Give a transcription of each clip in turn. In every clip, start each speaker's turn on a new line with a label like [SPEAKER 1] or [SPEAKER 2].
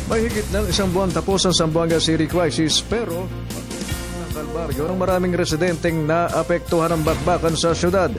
[SPEAKER 1] May higit ng isang buwan tapos ang Zamboanga City crisis pero ang kalbaryo ng maraming residenteng naapektuhan ng bakbakan sa syudad.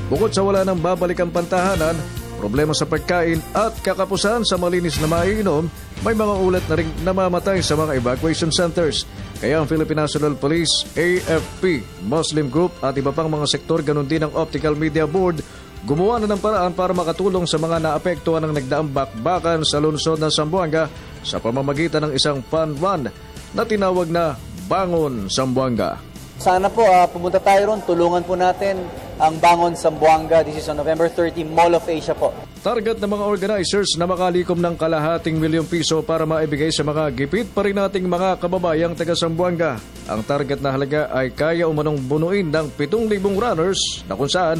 [SPEAKER 1] Bukod sa wala ng babalikang pantahanan, problema sa pagkain at kakapusan sa malinis na maiinom, may mga ulat na rin namamatay sa mga evacuation centers. Kaya ang Philippine National Police, AFP, Muslim Group at iba pang mga sektor ganon din ang Optical Media Board gumawa na ng paraan para makatulong sa mga naapektuhan ng nagdaang bakbakan sa lungsod ng Zamboanga sa pamamagitan ng isang fund run na tinawag na Bangon Zamboanga.
[SPEAKER 2] Sana po pumunta tayo ron, tulungan po natin ang Bangon Zamboanga. This is on November 30, Mall of Asia po.
[SPEAKER 1] Target ng mga organizers na makalikom ng kalahating milyong piso para maibigay sa mga gipit pa rin nating mga kababayang taga Zamboanga. Ang target na halaga ay kaya umanong bunuin ng 7,000 runners na kung saan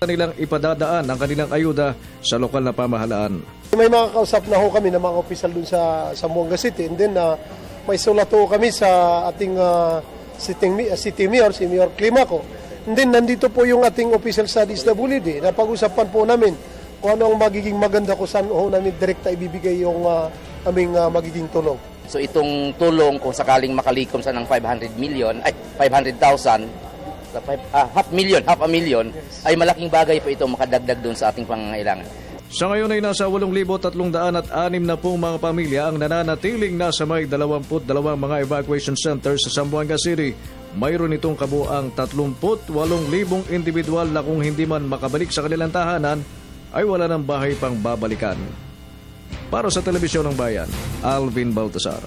[SPEAKER 1] nilang ipadadaan ang kanilang ayuda sa lokal na pamahalaan.
[SPEAKER 3] May mga kausap na ho kami ng mga opisyal dun sa Zamboanga City, and then may sulat ho kami sa ating City Mayor, si Mayor Climaco. And then nandito po yung ating opisyal sa DSWD. Napag-usapan po namin kung ano ang magiging maganda kung saan ho namin direkta ibibigay yung aming magiging tulong.
[SPEAKER 4] So itong tulong kung sakaling makalikom sa ng 500,000, half a million, ay malaking bagay po ito makadagdag doon sa ating pangangailangan.
[SPEAKER 1] Sa ngayon ay nasa 8,306 na pong mga pamilya ang nananatiling nasa may 22 mga evacuation centers sa Zamboanga City. Mayroon itong kabuang 38,000 individual na kung hindi man makabalik sa kanilang tahanan ay wala ng bahay pang babalikan. Para sa Telebisyon ng Bayan, Alvin Baltasar.